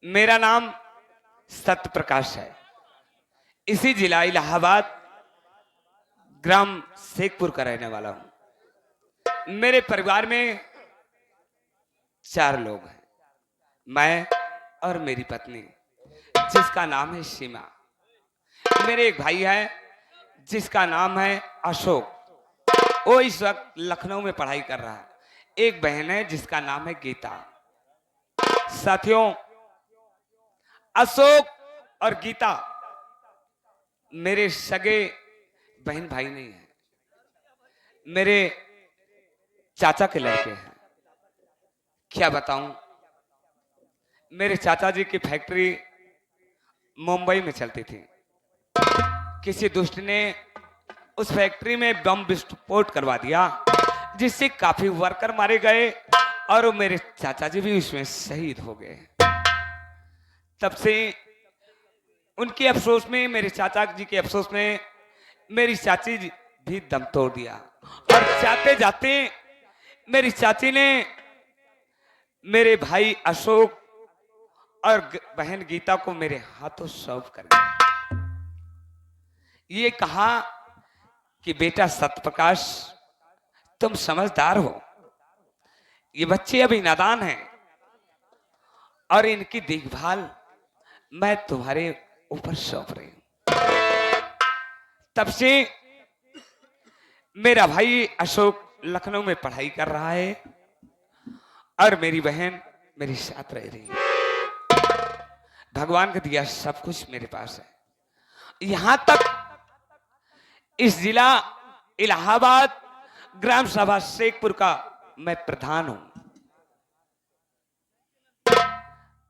मेरा नाम सत्य प्रकाश है। इसी जिला इलाहाबाद ग्राम शेखपुर का रहने वाला हूं। मेरे परिवार में 4 लोग हैं, मैं और मेरी पत्नी जिसका नाम है सीमा। मेरे एक भाई है जिसका नाम है अशोक, वो इस वक्त लखनऊ में पढ़ाई कर रहा है। एक बहन है जिसका नाम है गीता। साथियों, अशोक और गीता मेरे सगे बहन भाई नहीं है, मेरे चाचा के लड़के हैं। क्या बताऊं, मेरे चाचा जी की फैक्ट्री मुंबई में चलती थी। किसी दुष्ट ने उस फैक्ट्री में बम विस्फोट करवा दिया, जिससे काफी वर्कर मारे गए और वो मेरे चाचा जी भी उसमें शहीद हो गए। तब से उनके अफसोस में, मेरे चाचा जी के अफसोस में, मेरी चाची जी भी दम तोड़ दिया और जाते जाते मेरी चाची ने मेरे भाई अशोक और बहन गीता को मेरे हाथों सौंप कर दिया। ये कहा कि बेटा सत्यप्रकाश, तुम समझदार हो, ये बच्चे अभी नादान हैं और इनकी देखभाल मैं तुम्हारे ऊपर सौंप रही हूं। तब से मेरा भाई अशोक लखनऊ में पढ़ाई कर रहा है और मेरी बहन मेरे साथ रह रही है। भगवान का दिया सब कुछ मेरे पास है। यहां तक इस जिला इलाहाबाद ग्राम सभा शेखपुर का मैं प्रधान हूं।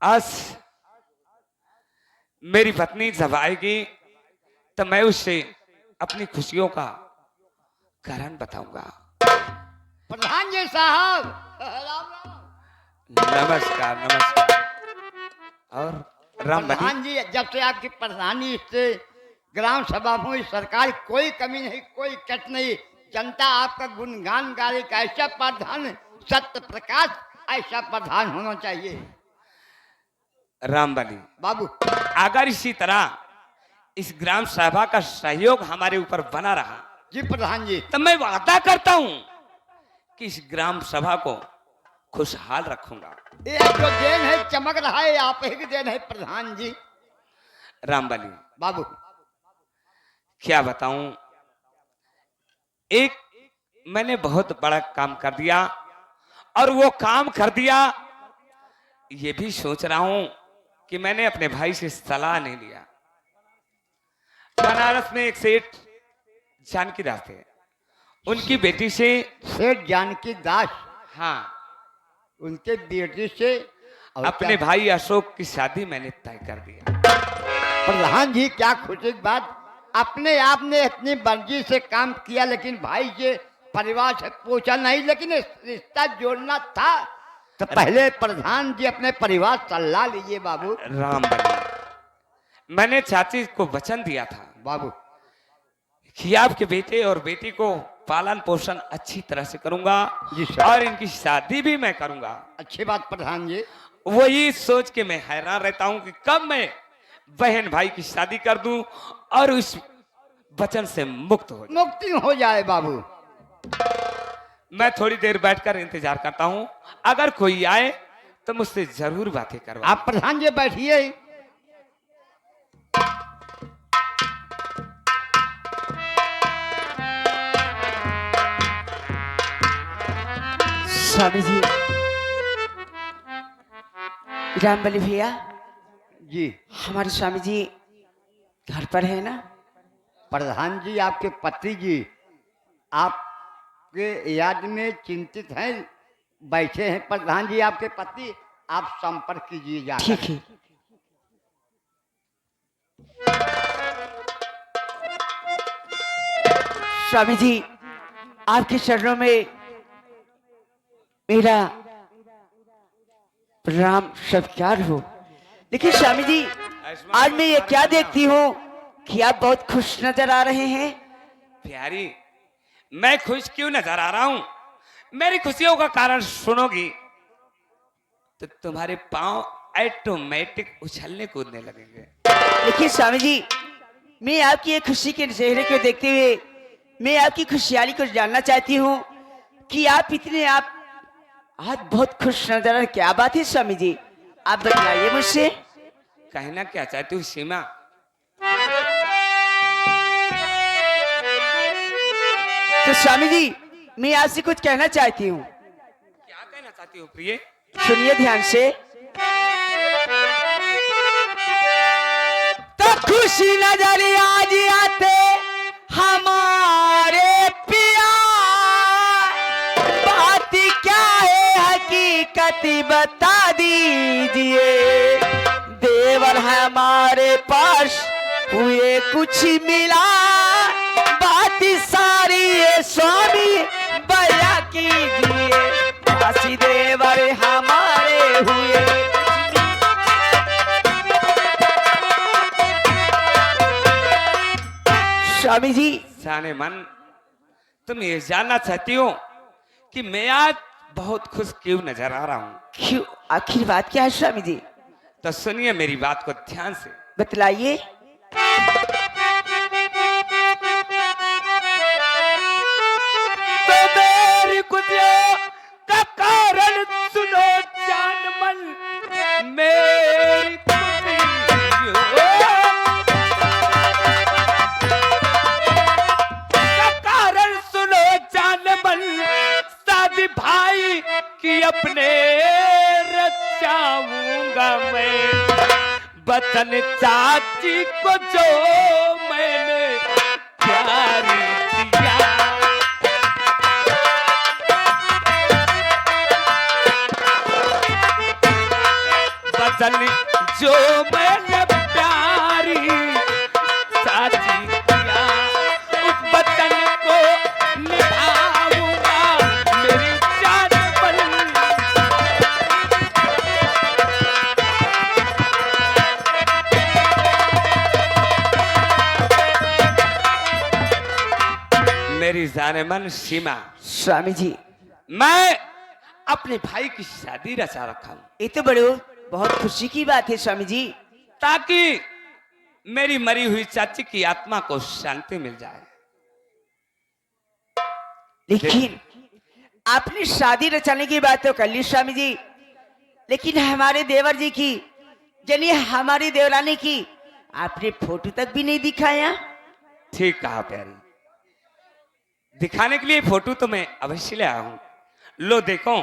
आज मेरी पत्नी जब आएगी तो मैं उससे अपनी खुशियों का कारण बताऊंगा। प्रधान जी साहब, राम राम। नमस्कार नमस्कार। और राम बनी, प्रधान जी, जब से आपकी प्रधानी से ग्राम सभा में सरकार कोई कमी नहीं, कोई कट नहीं, जनता आपका गुणगान गा रही। ऐसा प्रधान सत्य प्रकाश, ऐसा प्रधान होना चाहिए राम बनी बाबू। अगर इसी तरह इस ग्राम सभा का सहयोग हमारे ऊपर बना रहा जी प्रधान जी। तो मैं वादा करता हूं कि इस ग्राम सभा को खुशहाल रखूंगा। ये जो देन है चमक रहा है, आप ही की देन है प्रधान जी। रामबली बाबू, क्या बताऊं, एक मैंने बहुत बड़ा काम कर दिया और वो काम कर दिया, ये भी सोच रहा हूं कि मैंने अपने भाई से सलाह नहीं लिया। बनारस में एक सेठ जानकी दास थे, उनकी बेटी से, सेठ जानकी दास, हाँ, उनके बेटे से और अपने क्या? भाई अशोक की शादी मैंने तय कर दिया। प्रधान जी, क्या खुशी की बात। अपने आप ने इतनी मर्जी से काम किया, लेकिन भाई से परिवार से पूछा नहीं, लेकिन रिश्ता जोड़ना था तो पहले प्रधान जी अपने परिवार सलाह लीजिए बाबू। राम बनी, मैंने चाची को वचन दिया था बाबू कि आपके बेटे और बेटी को पालन पोषण अच्छी तरह से करूंगा जी सर। और इनकी शादी भी मैं करूंगा। अच्छी बात प्रधान जी। वही सोच के मैं हैरान रहता हूं कि कब मैं बहन भाई की शादी कर दूं और उस वचन से मुक्त हो जाऊं। मुक्ति हो जाए बाबू। मैं थोड़ी देर बैठकर इंतजार करता हूं, अगर कोई आए तो मुझसे जरूर बातें करवा। आप प्रधान जी बैठिए। स्वामी जी, रामबली भैया, जी हमारे स्वामी जी घर पर है ना? प्रधान जी, आपके पति जी आपके याद में चिंतित हैं, बैठे हैं। प्रधान जी आपके पति, आप संपर्क कीजिए जाकर। ठीक है। स्वामी जी, आपके चरणों में मेरा प्रणाम स्वीकार हो। लेकिन स्वामी जी, आज मैं ये क्या देखती हूँ कि आप बहुत खुश नजर आ रहे हैं। प्यारी, मैं खुश क्यों नजर आ रहा हूं? मेरी खुशियों का कारण सुनोगी तो तुम्हारे पांव ऑटोमेटिक उछलने कूदने लगेंगे। लेकिन स्वामी जी, मैं आपकी ये खुशी के चेहरे को देखते हुए मैं आपकी खुशहाली को जानना चाहती हूँ कि आप आज बहुत खुश नजर आ रहे। क्या बात है स्वामी जी, आप बताइए मुझसे। कहना क्या चाहती हूँ सीमा? तो स्वामी जी, मैं आपसे कुछ कहना चाहती हूँ। क्या कहना चाहती हूँ प्रिय? सुनिए ध्यान से। तो खुशी नजर आज आते हमारे पिया, बात क्या है हकीकत बता दीजिए। देवर हमारे पास हुए कुछ मिला, बात सारी है स्वामी बया कीजिए। काशी देवर हमारे हुए स्वामी जी। जाने मन, तुम ये जानना चाहती हो कि मैं आज बहुत खुश क्यों नजर आ रहा हूँ? क्यों, आखिर बात क्या है स्वामी जी? तो सुनिए मेरी बात को ध्यान से। बतलाइए। तो मेरी खुशियों का कारण सुनो जान मन, मेरी खुशियों का कारण सुनो जान मन, शादी भाई की अपने रचाऊंगा मैं, बचन चाची को जो मैंने प्यार दिया। बचन जो मैंने प्यारी चाची दिया, उस बचन को निभाऊंगा मेरी जान पर। मेरी जाने मन सीमा, स्वामी जी, मैं अपने भाई की शादी रचा रखा हूं, ये तो बड़े बहुत खुशी की बात है स्वामी जी। ताकि मेरी मरी हुई चाची की आत्मा को शांति मिल जाए। लेकिन आपने शादी रचाने की बात तो कर ली स्वामी जी, लेकिन हमारे देवर जी की यानी हमारी देवरानी की आपने फोटो तक भी नहीं दिखाया। ठीक कहा प्यारी, दिखाने के लिए फोटो तो मैं अवश्य ले आया हूं। लो देखो,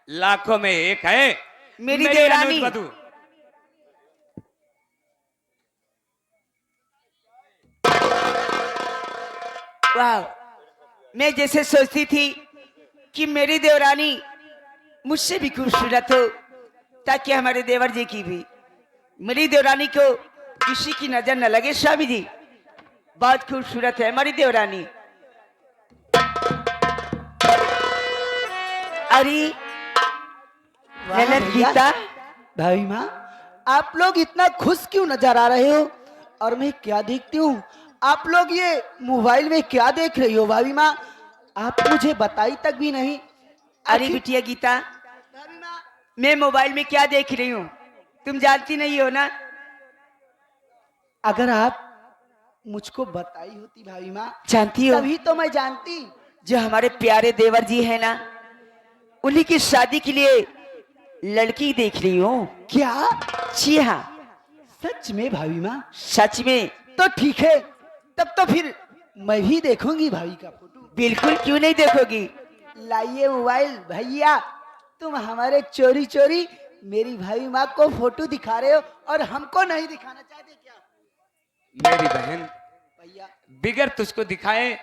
लाखों में एक है मेरी देवरानी। अनुज वधू। वाह, मैं जैसे सोचती थी कि मेरी देवरानी मुझसे भी खूबसूरत हो, ताकि हमारे देवर जी की भी मेरी देवरानी को किसी की नजर न लगे। स्वामी जी, बहुत खूबसूरत है हमारी देवरानी। अरे ननद गीता, भाभी माँ, आप लोग इतना खुश क्यों नजर आ रहे हो? और मैं क्या देखती हूँ? आप लोग ये मोबाइल में क्या देख रही हो भाभी माँ? आप मुझे बताई तक भी नहीं। अरे बिटिया गीता, भाभी माँ, मैं मोबाइल में क्या देख रही हूँ तुम जानती नहीं हो ना? अगर आप मुझको बताई होती भाभी माँ, जानती हो, तभी तो मैं जानती। जो हमारे प्यारे देवर जी है ना, उन्हीं की शादी के लिए लड़की देख रही हूँ। क्या? जी हाँ, सच में भाभी माँ? सच में। तो ठीक है, तब तो फिर मैं भी देखूंगी भाभी का फोटो। बिल्कुल, क्यों नहीं देखोगी? लाइए मोबाइल भैया, तुम हमारे चोरी चोरी मेरी भाभी माँ को फोटो दिखा रहे हो और हमको नहीं दिखाना चाहते क्या? मेरी बहन, भैया बिगर तुझको दिखाए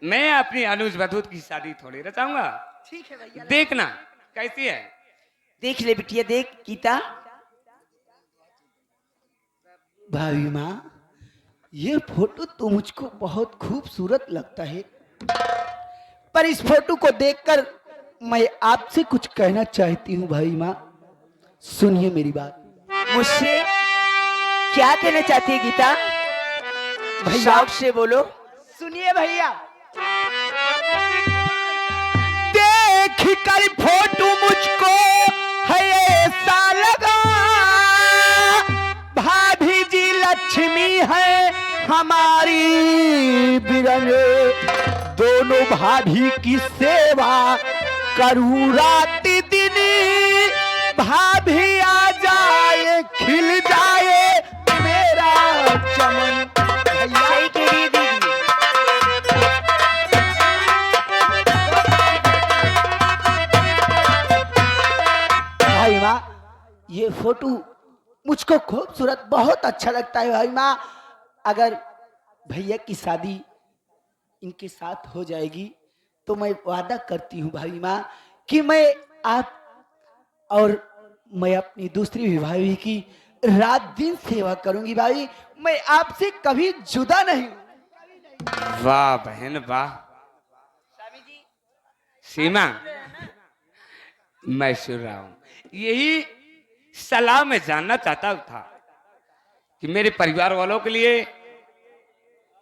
मैं अपनी अनुज वधू की शादी थोड़ी रचाऊंगा। ठीक है भैया। देखना कैसी है। देख ले बिटिया, देख गीता। भाभी माँ, ये फोटो तो मुझको बहुत खूबसूरत लगता है, पर इस फोटो को देखकर मैं आपसे कुछ कहना चाहती हूँ भाई माँ। सुनिए मेरी बात। मुझसे क्या कहना चाहती है गीता? भैया शौक से बोलो। सुनिए भैया। देख कर फोटो मुझको है ऐसा लगा, हैं हमारी बिरने, दोनों भाभी की सेवा करूँ रात दिन, भाभी आ जाए खिल जाए मेरा चमन। भैया सही कह रही है दीदी। भाई माँ, ये फोटो मुझको खूबसूरत बहुत अच्छा लगता है भाई माँ। अगर भैया की शादी इनके साथ हो जाएगी तो मैं वादा करती हूँ भाई माँ कि मैं आप और मैं अपनी दूसरी भी भाभी की रात दिन सेवा करूंगी भाई। मैं आपसे कभी जुदा नहीं हूँ। वाह बहन वाह। सीमा, मैं सुन रहा हूं। यही सलाह मैं जानना चाहता था कि मेरे परिवार वालों के लिए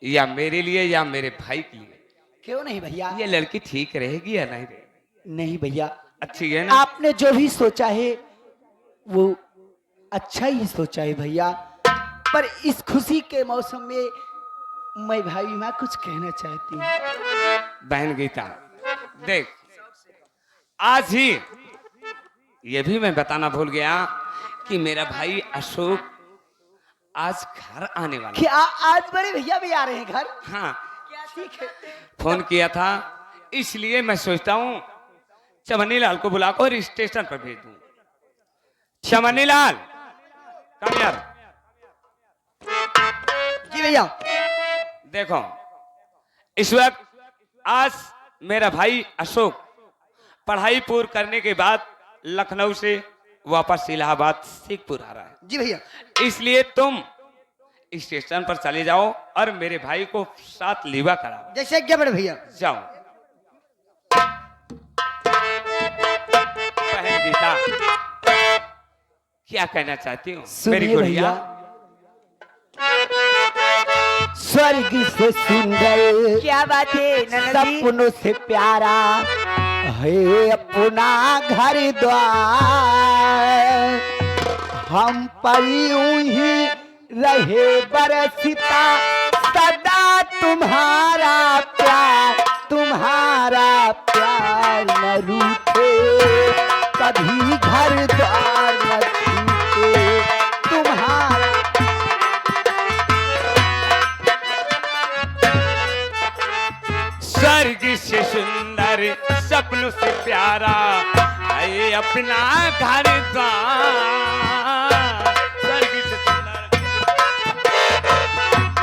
या मेरे लिए या मेरे भाई के लिए क्यों नहीं भैया? ये लड़की ठीक रहेगी या नहीं रहेगी? नहीं भैया, अच्छी है ना? आपने जो भी सोचा है वो अच्छा ही सोचा है भैया। पर इस खुशी के मौसम में मैं भाई माँ कुछ कहना चाहती हूँ। बहन गीता, देख, आज ही ये भी मैं बताना भूल गया कि मेरा भाई अशोक आज घर आने वाला है। क्या आज बड़े भैया भी आ रहे हैं घर? हाँ, क्या ठीक है। फोन किया था, इसलिए मैं सोचता हूँ चमनी लाल को बुलाकर स्टेशन पर भेज दूं। चमनी लाल, कम यार। जी भैया। देखो, इस वक्त आज मेरा भाई अशोक पढ़ाई पूर्ण करने के बाद लखनऊ से वापस इलाहाबाद शेखपुर आ रहा है। जी भैया। इसलिए तुम स्टेशन पर चले जाओ और मेरे भाई को साथ लीवा कराओ। जैसे क्या बड़े भैया। जाओ। बहन गीता, क्या कहना चाहती हूँ मेरी सुनिए गुड़िया? भैया, स्वर्ग से सुंदर, क्या बात है ननद जी? सपनों से प्यारा है अपना घर द्वार। हम पर यूं ही रहे बरसता सदा तुम्हारा प्यार, तुम्हारा प्यार न रूठे कभी घर द्वार न छूटे तुम्हारा। स्वर्ग से सुंदर सपनों से प्यारा है अपना घर द्वार। स्वर्ग से सुंदर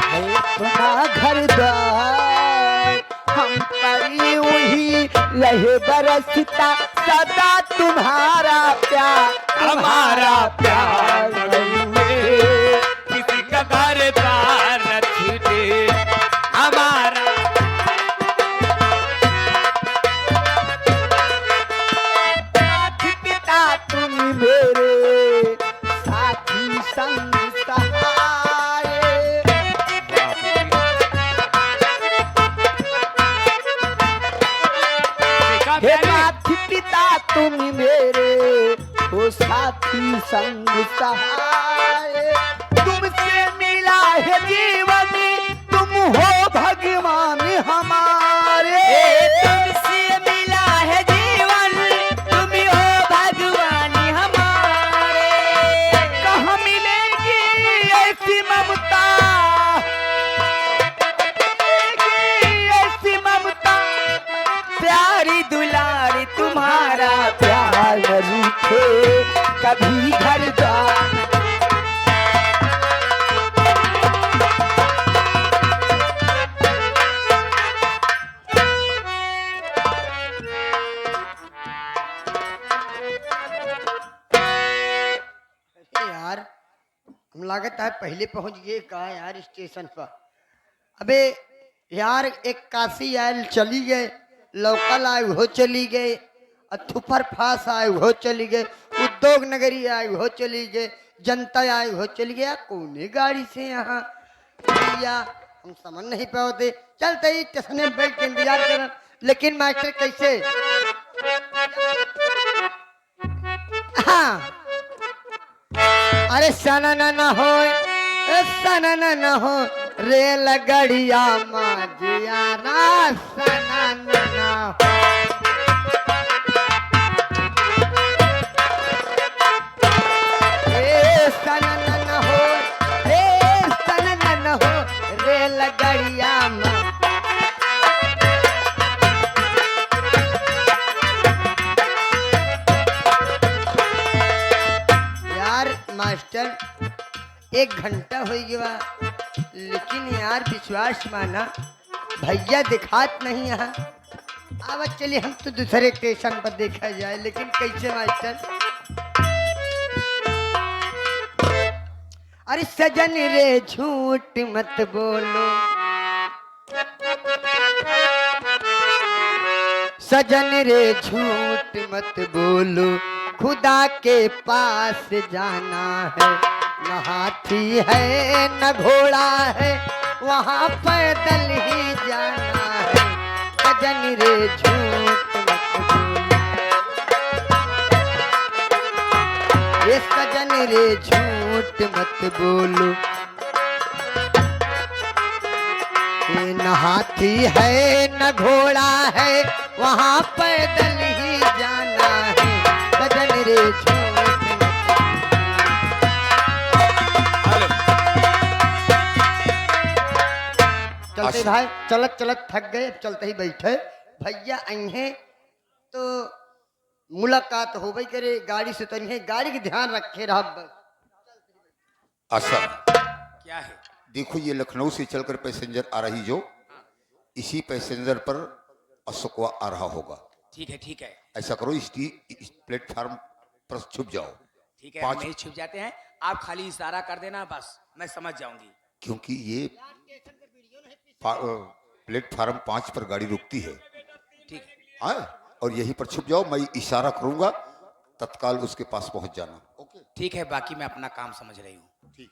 है अपना घर द्वार, हम पर वही रहे बरसता सदा तुम्हारा प्यार, हमारा प्यार न रूठे, किसी का घर द्वार न छूटे हमारा। पिता तुम मेरे साथी संग सहाय। देखा हे प्यारी? माता पिता तुम मेरे हो साथी संग सहाय। तुमसे मिला है जीवन, तुम हो भगवान हमारे। तुमसे मिला है जीवन, तुम हो भगवान हमारे। कहाँ मिलेगी ऐसी ममता, ऐसी ममता, प्यारी दुलारी तुम्हारा प्यार न रूठे कभी घर द्वार। यार हम लागत है पहले पहुंच गए कहा यार स्टेशन पर। अबे यार एक काशी आयल चली गए, लोकल आए वो चली गए, सुपर फास्ट आए वो चली गए, उद्योग नगरी आए वो चली गए, जनता आए वो चली गया। कौन गाड़ी से यहाँ भैया हम समझ नहीं पाते। चलते ही स्टेशन में बैठ के इंतजार कर, लेकिन मास्टर कैसे? हाँ अरे सना ना हो सनन न हो रेल गड़िया माझियारा सनन न हो। ए सनन न हो रेल गड़िया मा। यार मास्टर 1 घंटा हो गया, लेकिन यार विश्वास माना भैया दिखात नहीं यहाँ। अब चलिए हम तो दूसरे स्टेशन पर देखा जाए, लेकिन कैसे मास्टर? अरे सजन रे झूठ मत बोलो, सजन रे झूठ मत बोलो, खुदा के पास जाना है। न हाथी है न घोड़ा है, वहाँ पैदल ही जाना है। सजन रे झूठ मत बोलो, ये सजन रे झूठ मत बोलो। ये न हाथी है न घोड़ा है, वहाँ पैदल ही जाना है। सजन रे झूठ मत। चलते भाई, चलत चलत थक गए, अब चलते ही बैठे। भैया अहे तो मुलाकात हो गई करे, गाड़ी से तनी गाड़ी के ध्यान रखे रहा। असर क्या है? देखो, ये लखनऊ से चलकर पैसेंजर आ रही जो, इसी पैसेंजर पर अशोकवा आ रहा होगा। ठीक है ठीक है ऐसा करो, इस प्लेटफार्म पर छुप जाओ। ठीक है, 5 हम यही छुप जाते हैं, आप खाली इशारा कर देना, बस मैं समझ जाऊंगी। क्योंकि ये प्लेटफार्म 5 पर गाड़ी रुकती है। ठीक है। हाँ, और यहीं पर छुप जाओ, मैं इशारा करूंगा, तत्काल उसके पास पहुंच जाना। ओके? ठीक है, बाकी मैं अपना काम समझ रही हूँ। ठीक।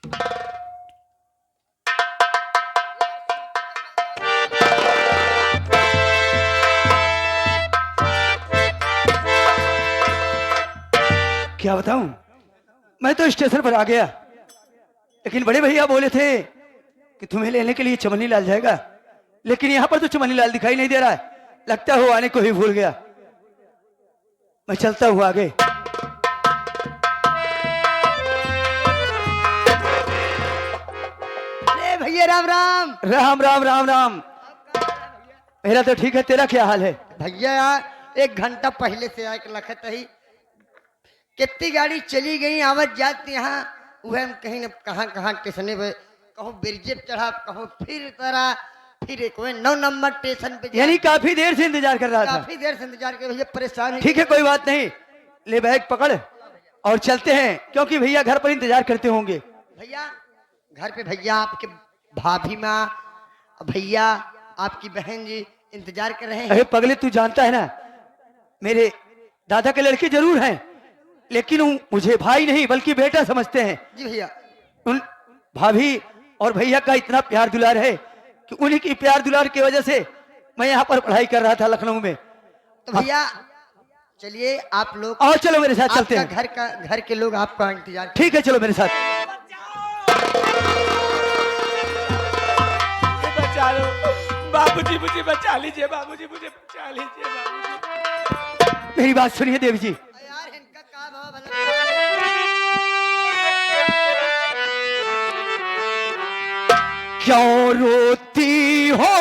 क्या बताऊं, मैं तो स्टेशन पर आ गया, लेकिन बड़े भैया बोले थे कि तुम्हें लेने के लिए चमनी लाल जाएगा, लेकिन यहां पर तो चमनी लाल दिखाई नहीं दे रहा है। लगता है वो आने को ही भूल गया। मैं चलता हूं आगे। अरे भैया राम राम। राम राम राम राम। मेरा तो ठीक है, तेरा क्या हाल है? भैया यार 1 घंटा पहले से आए के लखत ही कितनी गाड़ी चली गई आवत जात यहाँ। वह हम कहीं न कहाँ कहाँ स्टेशने पे, कहूँ ब्रिजे पे चढ़ा, कहूँ फिर उतरा, फिर एक 9 नंबर स्टेशन पे। यानी काफी देर से इंतजार कर रहा था। काफी देर से इंतजार के भैया परेशान है। ठीक है, कोई बात नहीं, ले बैग पकड़ और चलते हैं, क्योंकि भैया घर पर इंतजार करते होंगे। भैया घर पे भैया आपके भाभी माँ, भैया आपकी बहन जी इंतजार कर रहे हैं। अरे पगले, तू जानता है ना, मेरे दादा के लड़के जरूर हैं, लेकिन वो मुझे भाई नहीं बल्कि बेटा समझते हैं। जी भैया। उन भाभी और भैया का इतना प्यार दुलार है कि उन्हीं की प्यार दुलार की वजह से मैं यहाँ पर पढ़ाई कर रहा था लखनऊ में। तो भैया चलिए आप लोग और चलो मेरे साथ चलते आपका हैं। घर के लोग आपका इंतजार। ठीक है, चलो मेरे साथ। बचा लो बाबूजी, मुझे बचा लीजिए बाबूजी, मुझे बचा लीजिए बाबूजी। मेरी बात सुनिए देवी जी। यार इनका का भाव भला। क्यों रोती हो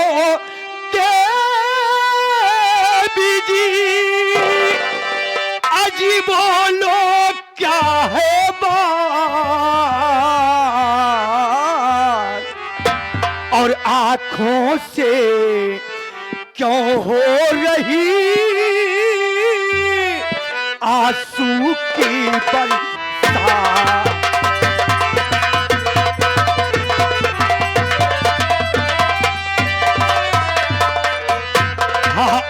देवी जी, अजी बोलो क्या है बात, और आंखों से क्यों हो रही आंसू की बरसात।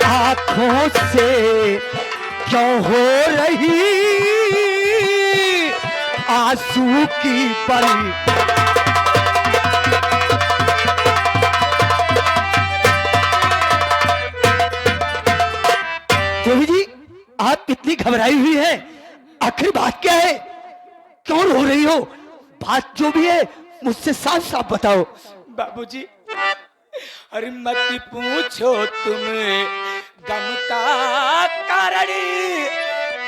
आंखों से क्यों हो रही आंसू की परी। देवी जी, आप कितनी घबराई हुई है, आखिर बात क्या है? क्यों रो रही हो? बात जो भी है मुझसे साफ साफ बताओ। बाबूजी, अरे मत पूछो तुम गम का कारण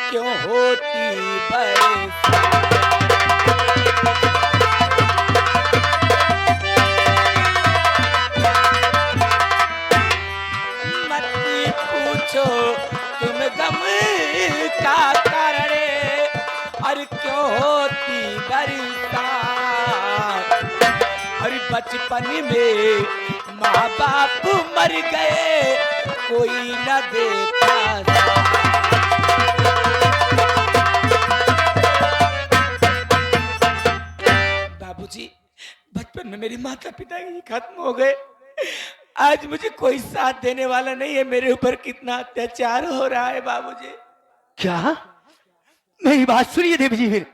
क्यों होती बरसात। मत पूछो तुम गम का कारण और क्यों होती बरसात। अरे बचपन में माँ बाप मर गए कोई न देखा बाबूजी, बचपन में मेरे माता पिता ही खत्म हो गए। आज मुझे कोई साथ देने वाला नहीं है। मेरे ऊपर कितना अत्याचार हो रहा है बाबूजी। क्या? मेरी बात सुनिए देवी जी फिर।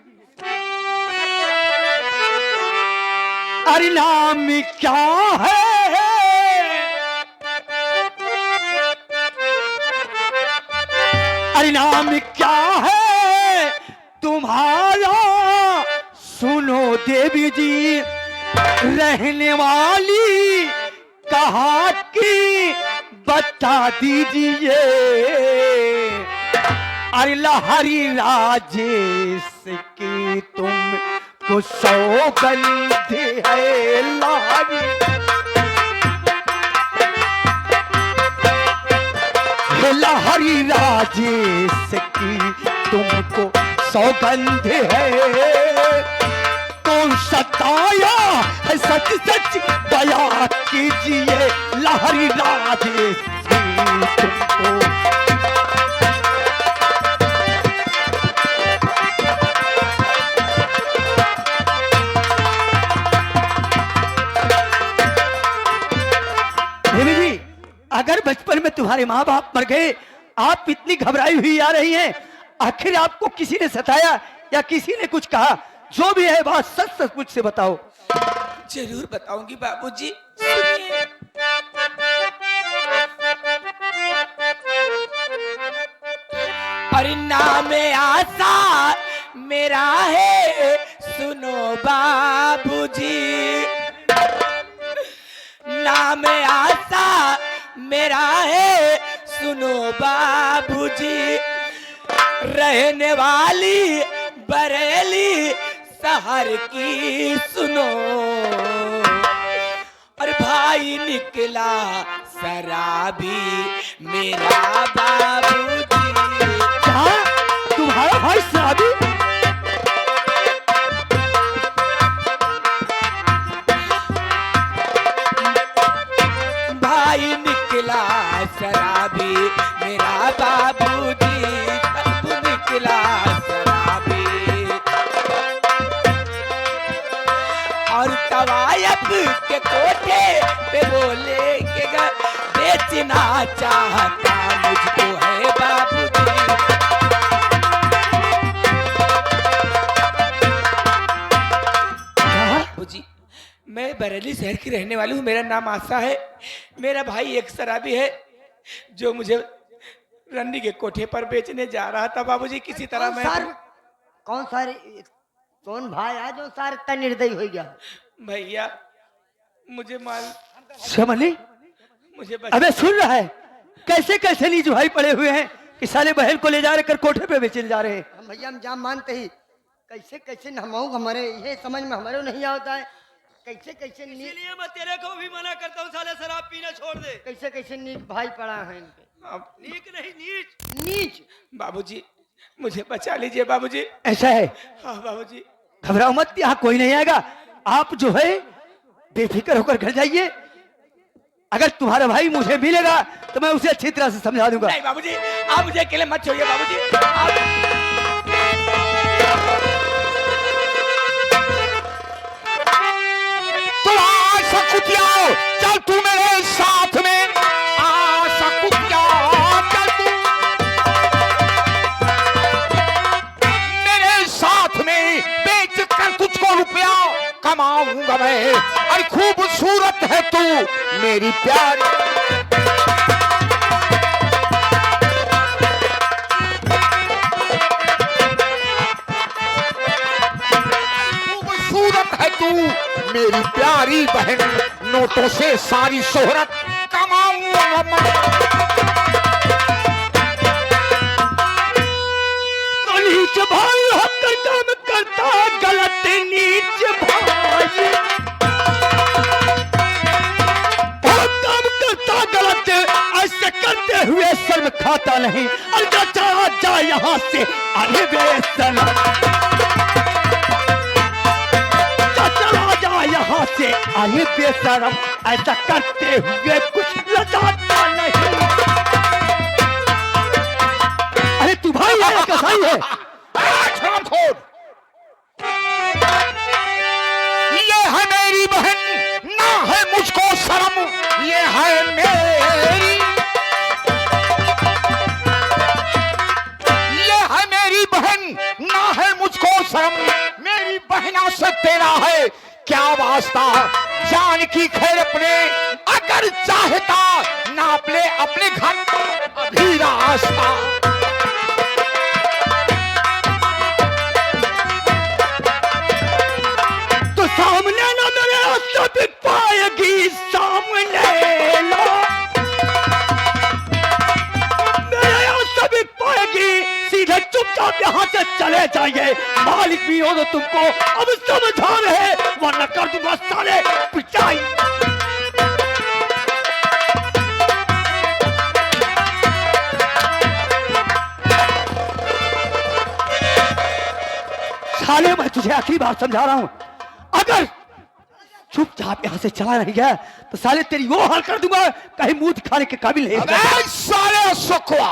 अरे नाम क्या है? अरे नाम क्या है तुम्हारा? सुनो देवी जी, रहने वाली कहाँ की बता दीजिए। अरे लहरी राजेश की तुमको सौगंध है। लहरी राजेश की तुमको सौगंध है। कौन सताया है सच सच दया कीजिए। लहरी राजेश की तुमको देवी जी, अगर बचपन में तुम्हारे माँ बाप मर गए, आप इतनी घबराई हुई आ रही हैं, आखिर आपको किसी ने सताया या किसी ने कुछ कहा? जो भी है बात सच सच मुझसे बताओ। जरूर बताऊंगी बाबूजी, सुनिए। अरे नाम आशा मेरा है सुनो बाबूजी। नाम आशा मेरा है सुनो बाबूजी। रहने वाली बरेली शहर की सुनो। और भाई निकला शराबी मेरा बाबूजी। हाँ, तुम्हारा भाई शराबी? भाई निकला शराबी मेरा बाबूजी। सब निकला शराबी। और तवायब के कोठे पे बोले के बेचना चाहता मुझको है बाबूजी। बाबूजी, मैं बरेली शहर की रहने वाली हूँ। मेरा नाम आशा है। मेरा भाई एक शराबी है जो मुझे रंडी के कोठे पर बेचने जा रहा था बाबूजी। किसी तरह मैं कौन भाई है जो सार इतना निर्दयी हो गया? भैया मुझे माल समझली? मुझे अबे सुन रहा है? कैसे कैसे नीच भाई पड़े हुए हैं कि साले बहन को ले जा कर कोठे पे बेचने जा रहे हैं। हम भैया हम जान मानते ही कैसे कैसे नहमाऊं, हमारे ये समझ में हमारे नहीं आता है। कैसे कैसे इसलिए मैं तेरे को भी मना करता हूँ साले शराब पीना छोड़ दे। कैसे कैसे नीच भाई पड़ा है इनके। नीक नहीं नीच। नीच बाबूजी मुझे बचा लीजिए बाबूजी। ऐसा है? हाँ बाबूजी। घबराओ मत, यहाँ कोई नहीं आएगा। आप जो है बेफिक्र होकर घर जाइए। अगर तुम्हारा भाई मुझे मिलेगा तो मैं उसे अच्छी तरह से समझा दूंगा। नहीं बाबूजी, आप मुझे अकेले मत छोड़िए बाबूजी। तो आ सकुतिया चल तू मेरे साथ में। आ सकुतिया चल तू मेरे साथ में। बेच कर तुझको रुपया कमाऊंगा मैं। अरे खूबसूरत है तू मेरी प्यारी। सूरत है तू मेरी प्यारी बहन, नोटों से सारी शोहरत कमाऊंगा मैं। तो नीच भाई होकर काम करता गलत, नीच भाई और काम करता गलत, ऐसे करते हुए शर्म खाता नहीं। अरे चला जा यहाँ से, अरे बेशर्म चला जा यहाँ से, अरे बेशर्म, ऐसा करते हुए कुछ लजाता नहीं। अरे तू भाई है कसाई है? हरामखोर! ये है मेरी बहन, ना है मुझको शर्म, ये है मेरी, ये है मेरी बहन, ना है मुझको शर्म, मेरी बहना से तेरा है क्या वास्ता? जान की खैर अपने अगर चाहता, नाप ले अपने घर का अभी रास्ता। तो सामने ना मेरे सब पाएगी, सामने लो मेरे सब पाएगी। सीधे चुपचाप यहाँ से चले जाइए, मालिक भी हो तो तुमको अब समझा रहे, वरना कर दूंगा साले पिटाई। साले मैं तुझे आखिरी बार समझा रहा हूं, अगर चुपचाप यहाँ से चला नहीं गया तो साले तेरी वो हाल कर दूंगा कहीं मुंह दिखाने के काबिल है। अबे साले सुखवा,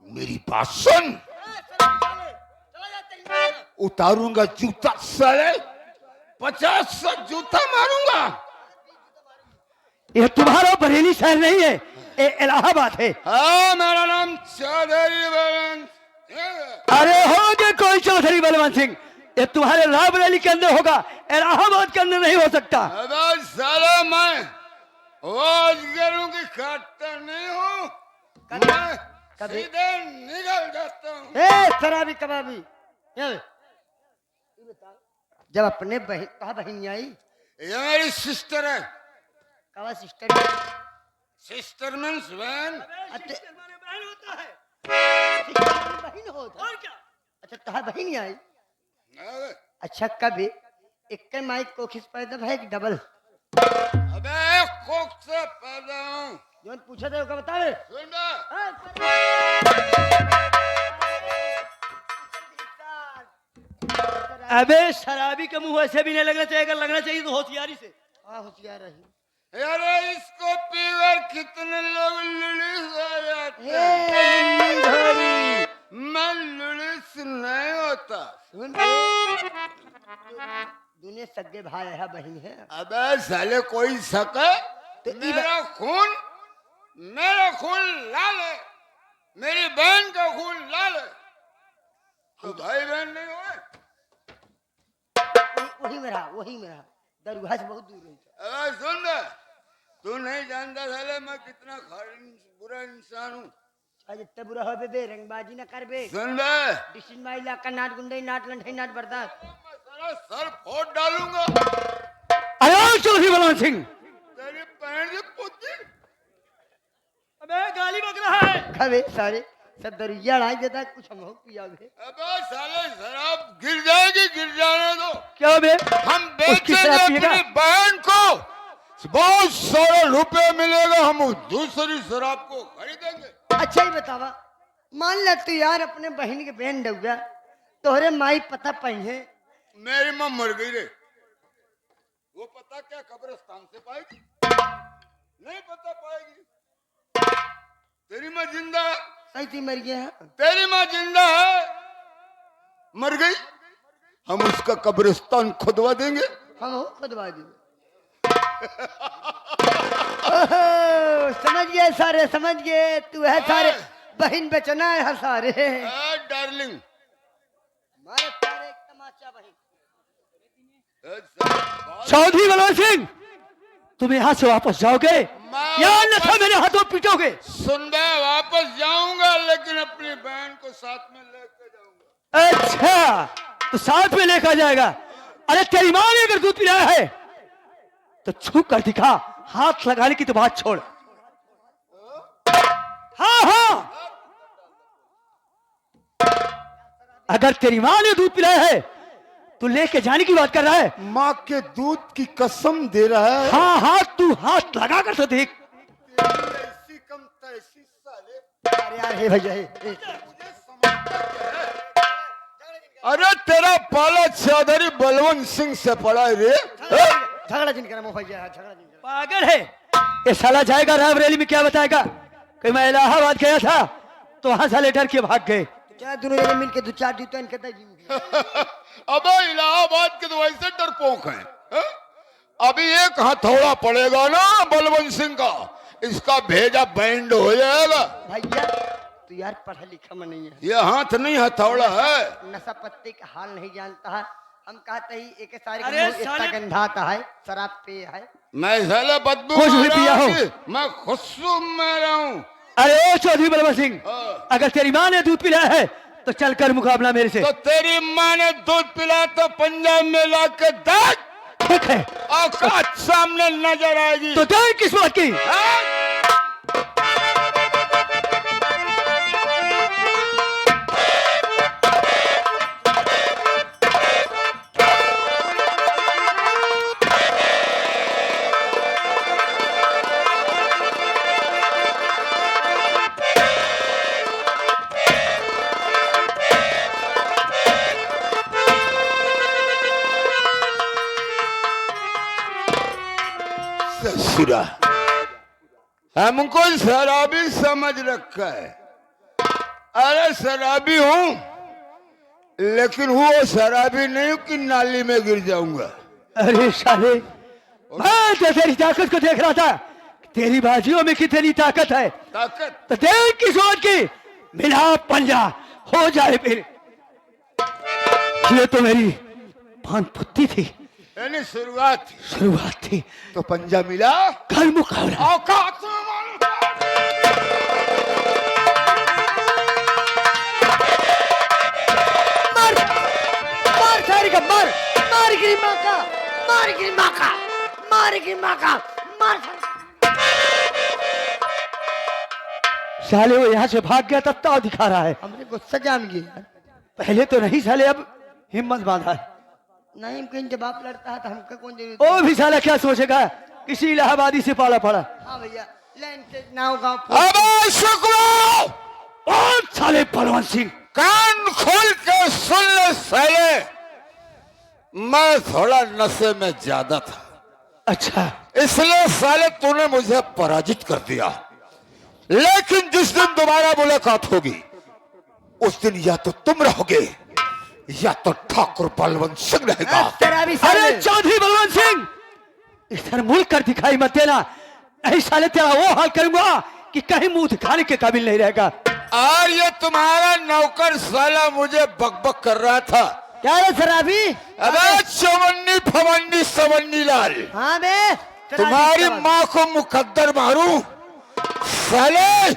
मेरी बात सुन, उतारूंगा जूता साले, 50 जूता मारूंगा। ये तुम्हारा बरेली शहर नहीं है, ये इलाहाबाद है। हाँ, मेरा नाम चौधरी बलवंत। अरे होगे कोई चौधरी बलवंत सिंह, ये तुम्हारे रायबरेली के अंदर होगा, इलाहाबाद के अंदर नहीं हो सकता। अबे साला मैं वाजगरों की खाता नहीं हूँ, मैं सीधे निकल जाता हूँ। ए शराबी कबाबी, ये बता, जब अपने बहन कहा बहन आई, ये मेरी सिस्टर है। कहा सिस्टर, सिस्टर मीन्स बहन। अच्छा बहन होता है बहन होता, और क्या? अच्छा कहा बहन आई। अबे अच्छा कभी एक माइक कोखिस पैदा भाई कि डबल? कोक से पैदा हूँ। जो पूछा था उसका बता दे। सुन बे, अबे शराबी का मुंह ऐसे भी नहीं लगना चाहिए, अगर लगना चाहिए तो होशियारी से। हाँ होशियार रही। यार इसको पीकर कितने लोग लुलिस हो जाते हैं। ए घोरी, मैं लुलिस नहीं होता। सुन दुनिया सगे भाई है बहन है। अबे साले कोई सके तो मेरा खून लाल है, मेरी बहन का खून लाल है, तो भाई बहन नहीं हुए। वही मेरा दरगाह से बहुत दूर रही। अबे सुन ले, तू नहीं जानता साले मैं कितना बुरा इंसान हूँ। आज इतना बुरा हो बे, रंगबाजी ना कर बे। सुन ले, डिस्ट्रिक्ट माइला का नाट गुंडे नाट लंठे नाट बर्दाश्त। मैं सारा सर फोड़ डालूंगा अरे चौधरी बलवंत सिंह, तेरी बहन की पुत्री। अबे गाली बक रहा है। खबे सारे सब दरिया लाई देता है, कुछ हम हो पिया बे। अबे साले शराब गिर जाएगी, गिर जाने दो। क्या बे? हम उसकी बेचेंगे शराब पिएगा? अपनी बहन को, बहुत सारे रुपए मिलेगा, हम दूसरी शराब को खरीदेंगे। अच्छा ही बतावा, मान ले तू यार अपने बहन के बहन डुबा, तोहरे माई पता पही, मेरी माँ मर गई रे, वो पता क्या कब्रिस्तान से पाएगी? नहीं पता पाएगी। तेरी माँ जिंदा है, सही थी मर गया। तेरी माँ जिंदा है, मर गई, हम उसका कब्रिस्तान खुदवा देंगे। हम हो खुदवा दी। ओहो, समझ गए सारे, समझ गए तू है सारे, बहन बचना है सारे। डार्लिंग, मारे सारे एक तमाचा बहन। चौधरी बलवंत सिंह, तुम यहाँ से वापस जाओगे या अन्यथा मेरे हाथों पीटोगे? सुन बे, वापस जाऊंगा लेकिन अपनी बहन को साथ में लेके जाऊंगा। अच्छा, तो साथ में लेकर जाएगा? अरे तेरी माँ ने अगर दूध पिलाया है तो छू कर दिखा, हाथ लगाने की तो बात छोड़। हाँ हाँ, अगर तेरी माँ ने दूध पिलाया है तू लेके जाने की बात कर रहा है। माँ के दूध की कसम दे रहा है। हाँ हाँ, तू हाथ लगा कर तो देख। ऐसी कम तैसी साले। अरे यार हे भैया हे। अरे तेरा पाला चौधरी बलवंत सिंह से पड़ा है रे। झगड़ा जिन करा भैया, झगड़ा जिन करा। पागल है ये साला, जाएगा रायबरेली में क्या बताएगा कि मैं इलाहाबाद गया था तो वहां साले डर के भाग गए। क्या दोनों जने मिलके दो चार जूते इनके दे दी। अबे इलाहाबाद के तो वैसे डरपोक हैं, हैं? अभी एक हथौड़ा पड़ेगा ना बलवंत सिंह का, इसका भेजा बैंड हो जाएगा। भैया तू यार पढ़ा लिखा में नहीं है, ये हाथ नहीं हथौड़ा है। नशा पत्ते का हाल नहीं जानता है। हम कहते ही एक सारे का अरे मुंह इतना साले- गंधाता है, शराब पे है। मैं साला बदबू कुछ भी मार रहा पिया हूं हो। कि मैं खुशबू में रहा हूं। अरे ओ चौधरी बलवंत सिंह, अगर तेरी माँ ने दूध पिलाया है तो चल कर मुकाबला मेरे से। तो तेरी माँ ने दूध पिला तो पंजाब में ला के देख, ठीक है औकात सामने नजर आएगी। तो देख किस बात की। ससुरा हमको शराबी समझ रखा है। अरे शराबी हूं, लेकिन वो शराबी नहीं हूं कि नाली में गिर जाऊंगा। अरे साले, मैं तो तेरी ताकत को देख रहा था, तेरी बाजियों में कितनी ताकत है। ताकत तो देख किस बात की, मिला पंजा हो जाए फिर। ये तो मेरी पान पुत्ती थी, यानी शुरुआत शुरुआत थी, तो पंजा मिला। कल मुकाबला। औकात मार सारी का मार, मार गिरी माँ का, मार गिरी माँ का, मार गिरी माँ का, मार। साले वो यहाँ से भाग गया तब ताव दिखा रहा है। हमने गुस्सा जान गया। पहले तो नहीं साले, अब हिम्मत बांधा है। नहीं कहीं जवाब लड़ता है तो हमका कौन जरूरत ओ भी साला क्या सोचेगा, किसी इलाहाबादी से पाला पड़ा। हाँ भैया, लाइन से नाव गाँव अबे शुक्र, और साले बलवंत सिंह, कान खोल के सुन ले साले, मैं थोड़ा नशे में ज्यादा था, अच्छा इसलिए साले तूने मुझे पराजित कर दिया। लेकिन जिस दिन दोबारा मुलाकात होगी उस दिन या तो तुम रहोगे या तो ठाकुर बलवंत सिंह रहेगा। शराबी अरे साले। चौधरी बलवंत सिंह, इस तरह मुल्क कर दिखाई मत देना, नहीं साले तेरा वो हाल करूंगा कि कहीं मुंह दिखाने के काबिल नहीं रहेगा। और ये तुम्हारा नौकर साला मुझे बकबक कर रहा था। क्या रे शराबी? अबे चवन्नी फवन्नी सवन्नी लाल, हाँ बे, तुम्हारी माँ को मुकद्दर मारूं? साले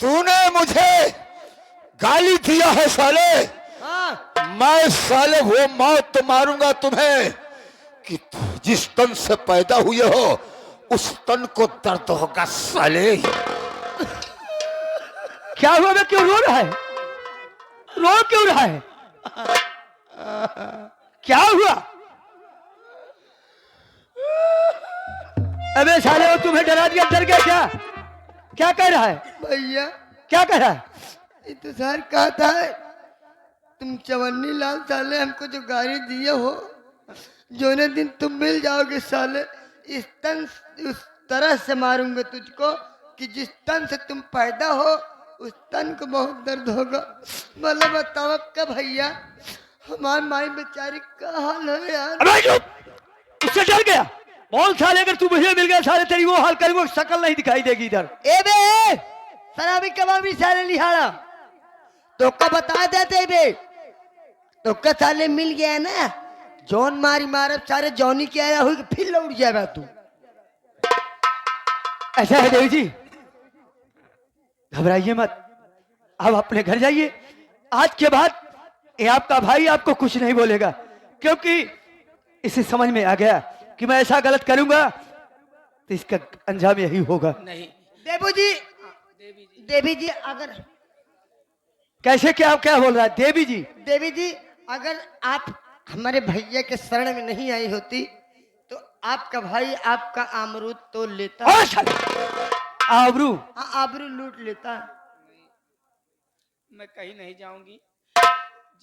तूने मुझे गाली दिया है साले, हाँ मैं साले वो मौत मारूंगा तुम्हें कि जिस तन से पैदा हुए हो उस तन को दर्द होगा साले। क्या हुआ बे, क्यों रो रहा है, रो क्यों रहा है, क्या हुआ? अबे साले वो तुम्हें डरा दिया, डर गया क्या? क्या कह रहा है, भैया, क्या कह रहा है? ये तो सर कहा था तुम चवन्नी लाल साले हमको जो गाड़ी दिए हो, जो ने दिन तुम मिल जाओगे साले, इस तन उस तरह से मारूंगा तुझको कि जिस तन से तुम पैदा हो उस तन को बहुत दर्द होगा। मतलब बताओ का भैया, हमारी माई बेचारी का हाल है यार। अबे चुप, उससे डर गया, बोल साले अगर तू मुझे मिल गया साले तेरी वो हाल करूंगा, शक्ल नहीं दिखाई देगी इधर। ए बे, शराबी कबाबी साले लिहाड़ा तो का बता देते बे, तो का साले मिल गया ना, जौन मारी मारब सारे जौनी के आया हुई फिर लौट जाएगा तू। ऐसा है देवी जी, घबराइए मत, अब अपने घर जाइए। आज के बाद ये आपका भाई आपको कुछ नहीं बोलेगा, क्योंकि इसे समझ में आ गया कि मैं ऐसा गलत करूंगा तो इसका अंजाम यही होगा। नहीं देवी जी अगर कैसे क्या बोल रहा है देवी जी? देवी जी अगर आप हमारे भैया के शरण में नहीं आई होती तो आपका भाई आपका अमरूद तो लेता, और साले, आबरू आबरू लूट लेता। मैं कहीं नहीं जाऊंगी,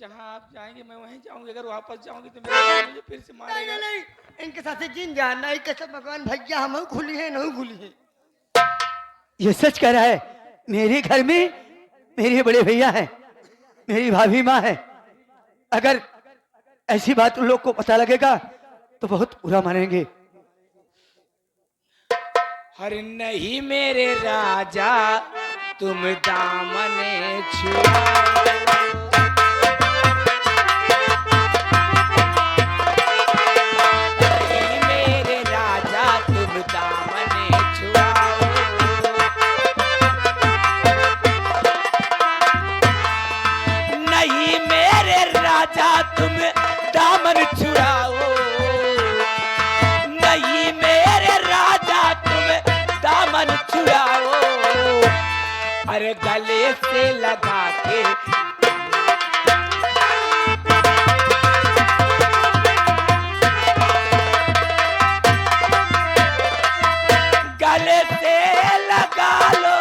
जहां आप जाएंगे मैं वहीं जाऊंगी। अगर वापस जाऊंगी तो मुझे फिर से मारेगा। नहीं इनके साथ जिन जाना है कैसे भगवान भैया हम खुली है नहीं खुली है। ये सच कह रहा है। मेरे घर में मेरे बड़े भैया हैं, मेरी भाभी माँ है। अगर ऐसी बात उन लोग को पता लगेगा तो बहुत बुरा मानेंगे। हर नहीं मेरे राजा तुम दामने छुआ, तुम दामन छुड़ाओ, नहीं मेरे राजा तुम दामन छुड़ाओ। अरे गले से लगा के गले से लगा लो,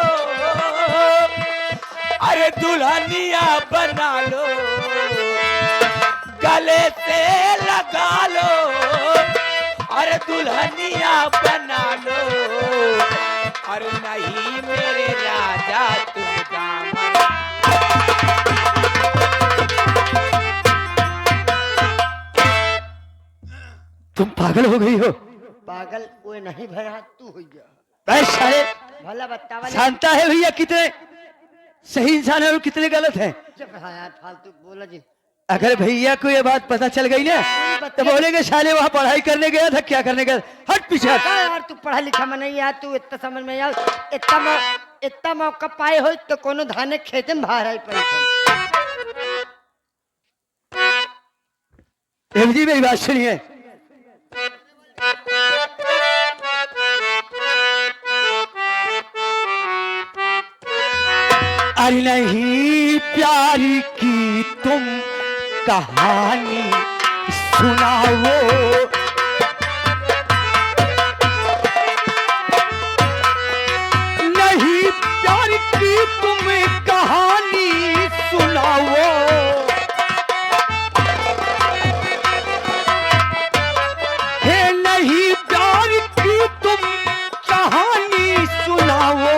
अरे दुल्हनिया बना लो, गले से लगा लो, अरे दुल्हनिया बना लो। अरे नहीं मेरे राजा तुम दामन। तुम पागल हो गई हो? पागल वो नहीं भैया तू हो गया। भाई साले भला बतावा जानता है भैया कितने सही इंसान है और कितने गलत है। चुप रहा यार फालतू बोला जी। अगर भैया को ये बात पता चल गई ना तो बोलेंगे साले वहाँ पढ़ाई करने गया था, क्या करने गया? हट पीछे हट। यार तू पढ़ा लिखा में नहीं यार, तू इतना समझ में यार इतना मौका पाए हो तो कोनो धाने खेते में बाहर आई पड़ी। देव जी मेरी बात सुनिए। अरे नहीं प्यार की तुम कहानी सुनाओ, नहीं प्यार की तुम कहानी सुनाओ। हे नहीं प्यार की तुम कहानी सुनाओ,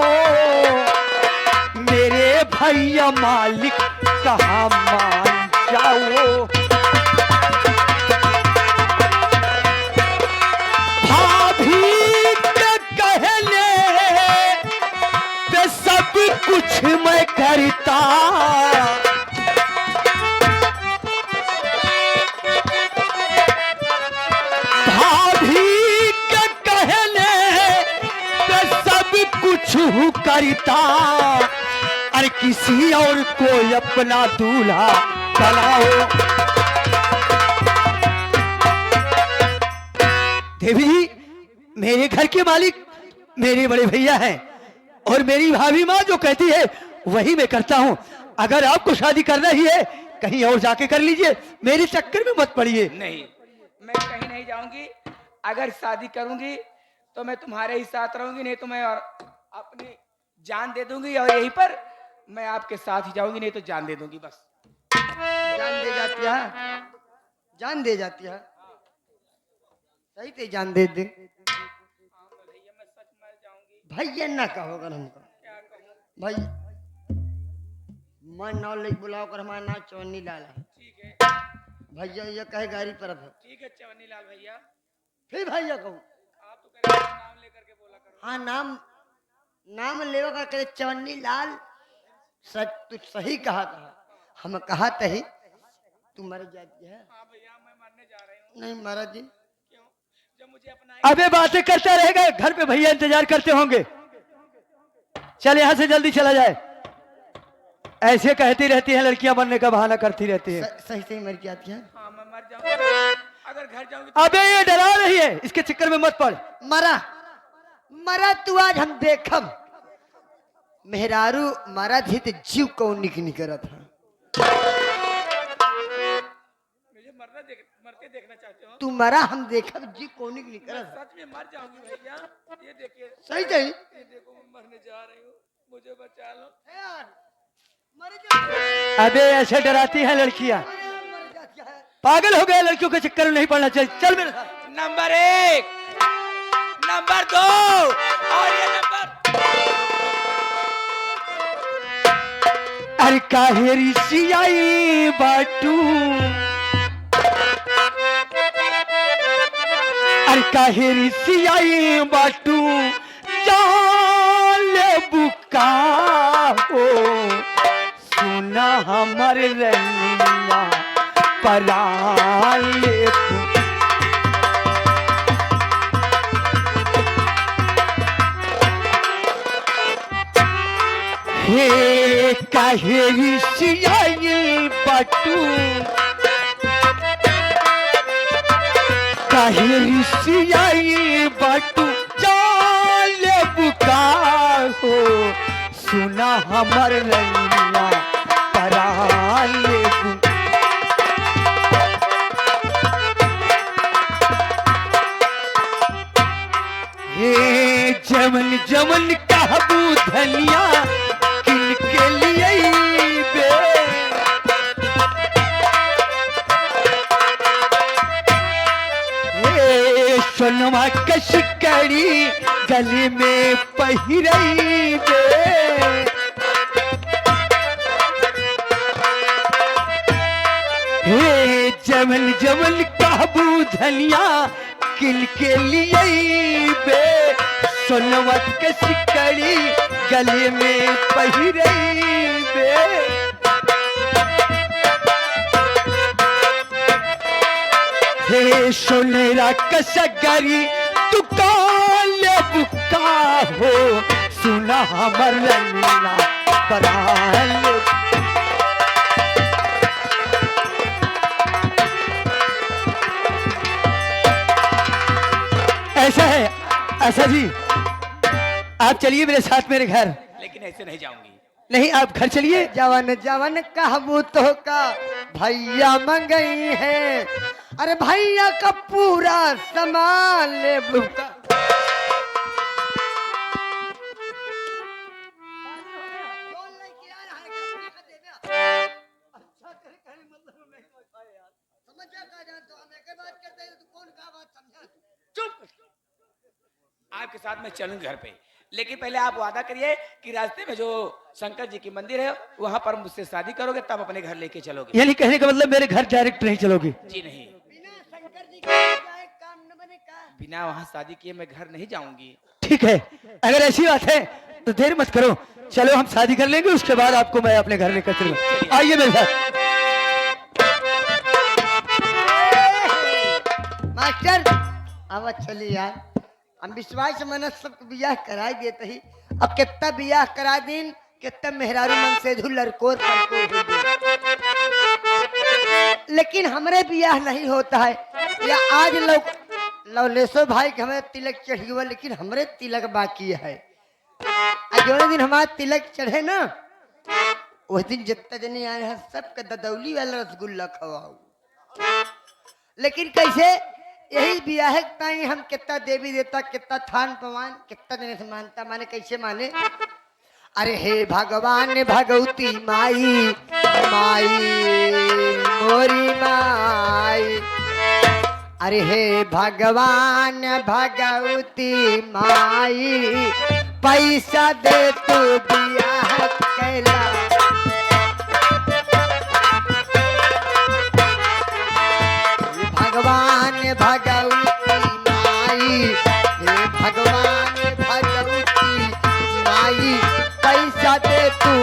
मेरे भैया मालिक कहाँ मान जाओ। भाभी के कहने पे सब कुछ मैं करता, भाभी के कहने पे सब कुछ हूँ करता। अरे किसी और को अपना दूल्हा बनाओ। देवी जी मेरे घर के मालिक मेरे बड़े भैया हैं और मेरी भाभी माँ जो कहती है वही मैं करता हूँ। अगर आपको शादी करना ही है कहीं और जाके कर लीजिए, मेरे चक्कर में मत पड़िए। नहीं, मैं कहीं नहीं जाऊंगी। अगर शादी करूंगी तो मैं तुम्हारे ही साथ रहूंगी, नहीं तो मैं और अपनी जान दे दूंगी और यहीं पर मैं आपके साथ ही जाऊंगी, नहीं तो जान दे दूंगी बस। जान दे जाती है, जान दे जाती है, सही ते जान दे दे। भैया ना कहोगा हमको भाई, मैं नाव लेके बुलाओ कर, हमारा नाम चवन्नी लाल है। ठीक है भैया ये कहे गाड़ी पर है। ठीक है चवन्नी लाल भैया। फिर भैया कहूँ आप तो कह रहे हो नाम लेकर के बोला करो। हाँ नाम लेवा का करे चवन्नी लाल। सच तू सही कहा हम कहा तही तू मर जाती है। हाँ भैया मैं मरने जा रही हूँ। नहीं महाराज जी क्यों? जब मुझे अपना अबे बातें करता रहेगा, घर पे भैया इंतजार करते होंगे। चल यहाँ से जल्दी चला जाए। ऐसे कहती रहती है लड़कियां, मरने का बहाना करती रहती है। सही सही मर के आती है। हाँ मैं मर जाऊंगा। अगर घर जाऊंगी तो अबे ये डरा रही है, इसके चक्कर में मत पड़। मरा मरा तू आज हम देखम मेहरारू मरा थी तो जीव कौन निक रहा था। मुझे मर के देखना चाहते हो? तू मरा हम देखम जीव कौन निक रहा था। सच में मर जाऊंगी भैया, ये देखिए, सही सही ये देखो मैं मरने जा रही हूँ, मुझे बचा लो। अबे ऐसे डराती हैं लड़कियां, पागल हो गए, लड़कियों के चक्कर में नहीं पड़ना चाहिए। चल मेरे साथ। नंबर 1, नंबर 2 और ये नंबर। अरे काहे ऋषियाई बाटू, अरे काहे ऋषियाई बाटू, जान बुका हो, सुना हमर रनिया पराले हे काहे ऋषियाई बाटू, काहे ऋषियाई बाटू, जान बुका हो, सुना हमर रनिया पराले हे जमन जमन कहबू धनिया किन के लिए बे, हे सोनमा कश कड़ी गले में पहिरई बे, हे जमन जमन कहबू धनिया किन के लिए बे, सोनवा के सिकड़ी गले में पहिरई बे, हे सोनेरा कसगरी तू काले बुका हो, सुना हमर रनिया पराले। ऐसा है, ऐसा जी, आप चलिए मेरे साथ मेरे घर। लेकिन ऐसे नहीं जाऊंगी। नहीं, आप घर चलिए। जवन जवन कहबू तो का भैया मंगई है, अरे भैया का पूरा सामान ले बुका। आपके साथ मैं चलूंगी घर पे, लेकिन पहले आप वादा करिए कि रास्ते में जो शंकर जी की मंदिर है वहां पर मुझसे शादी करोगे, तब अपने घर लेके चलोगे। यानी कहने का मतलब मेरे घर डायरेक्ट नहीं चलोगे? जी नहीं, बिना शंकर जी के काम न बने का। बिना वहां शादी किए मैं घर नहीं जाऊंगी। ठीक है, अगर ऐसी बात है तो देर मत करो, चलो हम शादी कर लेंगे, उसके बाद आपको मैं अपने घर लेकर चलूंगा। आइए मेरे साथ। मास्टर अब चली यार, हम विश्वास मन सबको बियाह कराई देते ही। अब कितना बियाह करा दिन, कितना मेहरारू मन से लड़कोर लेकिन हमरे बियाह नहीं होता है। या आज लवलेशो भाई के हमें तिलक चढ़ी हुआ, लेकिन हमरे तिलक बाकी है। जो दिन हमारा तिलक चढ़े ना, उस दिन जितना जने आए हैं सबके ददौली वाला रसगुल्ला खवाऊ। लेकिन कैसे यही बियाह ताई हम कितना देवी देवता, कितना थान पवान, कितना जने से मानता, माने कैसे माने। अरे हे भगवान भगवती माई, माई मोरी माई, अरे हे भगवान भगवती माई, पैसा दे तू बियाह कैला। भगवान भगवती माई, हे भगवान भगवती माई, पैसा दे तू